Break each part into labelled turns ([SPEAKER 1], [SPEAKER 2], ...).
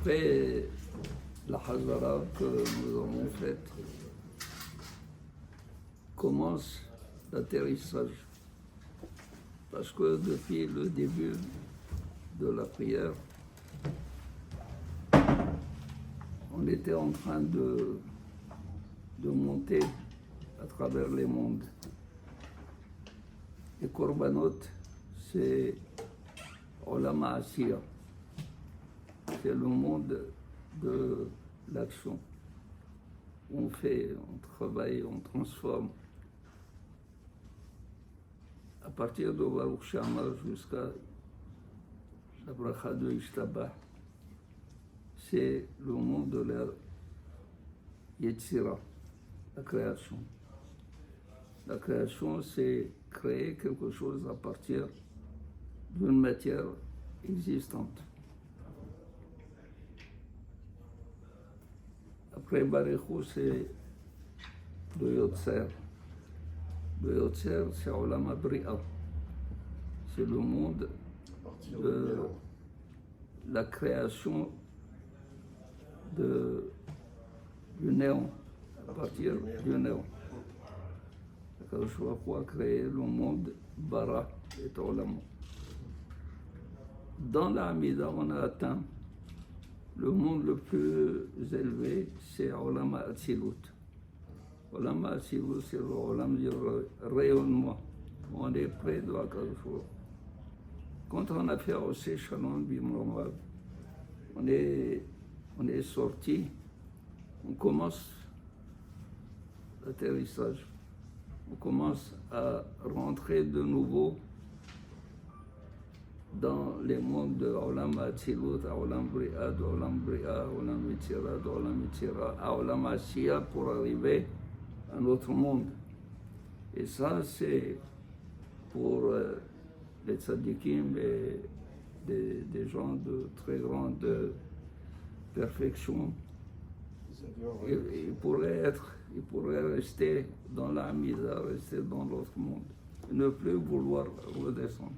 [SPEAKER 1] Après la Hazara que nous avons faite, commence l'atterrissage. Parce que depuis le début de la prière, on était en train de monter à travers les mondes. Et Korbanot, c'est Olam Asiya. C'est le monde de l'action. On fait, on travaille, on transforme. À partir de Baruch Shama jusqu'à la bracha de Ishtabah, c'est le monde de la Yetzira, la création. La création, c'est créer quelque chose à partir d'une matière existante. Après Baruch, c'est le Yotzer. Le Yotzer, c'est Olam Abri'a. C'est le monde de la création du néant, à partir du néant. Akadosh Baruch Hu a créé le monde Bara et Olam. Dans la Hamida, on a atteint le monde le plus élevé, c'est Olam Atzilut. Olam Atzilut, c'est l'Olam du rayonnement. On est près de Akadosh Baruch Hu. Quand on a fait aussi Shalom Bimromad, on est sorti, on commence l'atterrissage, on commence à rentrer de nouveau dans les mondes de Olam Atzilut, à Olam Bri'a, de Olam Bri'a, Olam Yetzira, de Olam Yetzira, à Olam Asiya pour arriver à notre monde. Et ça, c'est pour les tzadikim et des gens de très grande perfection. Il pourrait rester dans la Hamida, rester dans l'autre monde, et ne plus vouloir redescendre.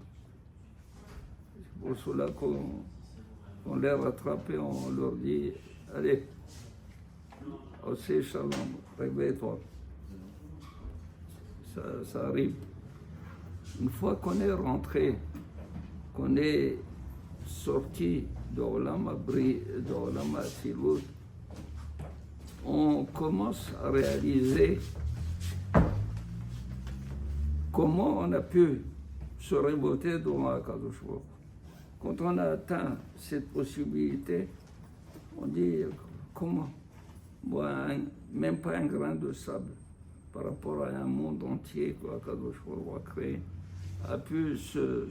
[SPEAKER 1] C'est pour cela qu'on les rattrape et on leur dit, allez, aussi Shalom, réveille-toi. Ça arrive. Une fois qu'on est rentré, qu'on est sorti de Olam Abri, de Olam Atzilut, on commence à réaliser comment on a pu se révolter devant Akadosh Baruch Hu. Quand on a atteint cette possibilité, on dit comment? Moi, même pas un grain de sable par rapport à un monde entier qu'Akadosh Baruch Hu a créé, a pu se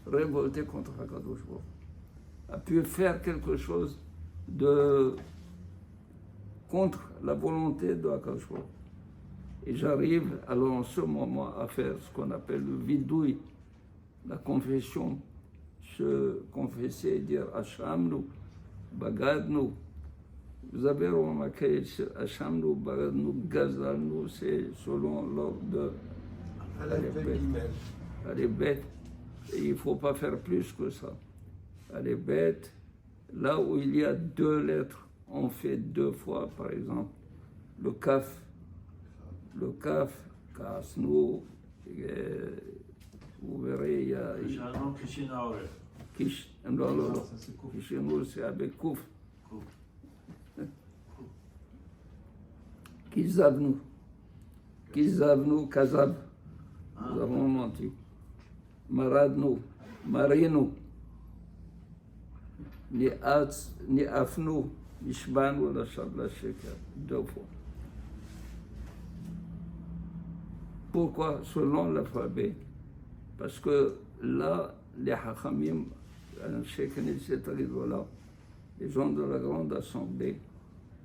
[SPEAKER 1] révolter contre Akadosh Baruch Hu, a pu faire quelque chose contre la volonté de Akadosh Baruch Hu. Et j'arrive alors en ce moment à faire ce qu'on appelle le vidouille, la confession, se confesser, dire Hashamnu, Bagadnu. Vous avez remarqué, Hashamnu, Bagadnu, Gazalnu, c'est selon l'ordre de les bêtes. Et il ne faut pas faire plus que ça. Les bêtes, là où il y a deux lettres, on fait deux fois, par exemple, le kaf, kasnu, vous verrez, il y a... Non, Kishinu, c'est avec kouf. Kizavnu, kazab, nous avons menti. Maradnu, marinu, ni afnu, ishbanu, la shabla shekar, deux fois. Pourquoi? Selon l'alphabet. Parce que là, les hachamim, les gens de la grande assemblée,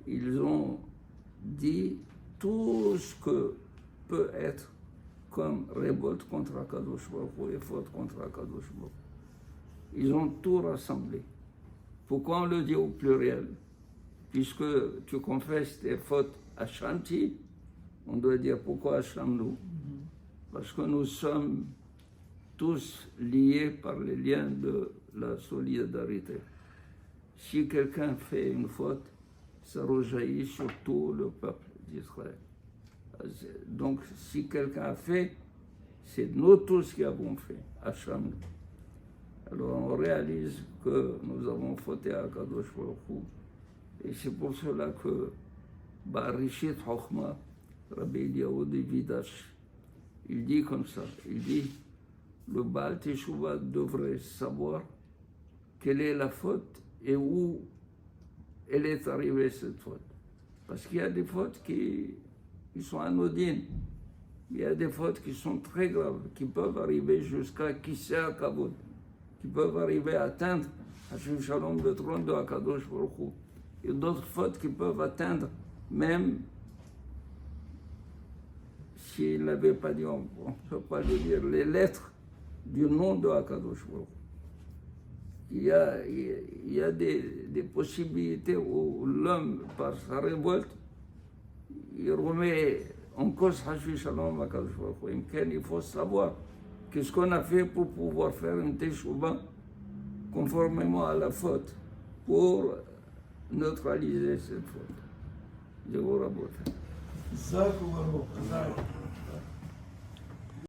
[SPEAKER 1] ils ont dit tout ce que peut être comme révolte contre Akadosh Baruch Hu et faute contre Akadosh Baruch Hu. Ils ont tout rassemblé. Pourquoi on le dit au pluriel? Puisque tu confesses tes fautes à Shanti, on doit dire pourquoi Hashamnu? Parce que nous sommes tous liés par les liens de la solidarité. si quelqu'un fait une faute, ça rejaillit sur tout le peuple d'Israël. Donc, si quelqu'un a fait, c'est nous tous qui avons fait, Hacham. Alors, on réalise que nous avons fauté à Kadosh Baruch Hu. Et c'est pour cela que Barishit Chochma, Rabbi Eliyahu de Vidash, il dit comme ça, il dit, le Baal Teshuvah devrait savoir quelle est la faute et où elle est arrivée, cette faute. Parce qu'il y a des fautes qui sont anodines. Il y a des fautes qui sont très graves, qui peuvent arriver jusqu'à Kisea Kavod, qui peuvent arriver à atteindre Hashim Shalom, le trône de Akadosh Baruch Hu. Il y a d'autres fautes qui peuvent atteindre, même s'il n'avait pas dit, on ne peut pas le dire, les lettres du nom de Akadosh Baruch Hu. Il y a des possibilités où l'homme, par sa révolte, il remet en cause Hashim Shalom Akadosh Baruch Hu. Il faut savoir qu'est-ce qu'on a fait pour pouvoir faire une teshuva conformément à la faute, pour neutraliser cette faute. Je vous rabote.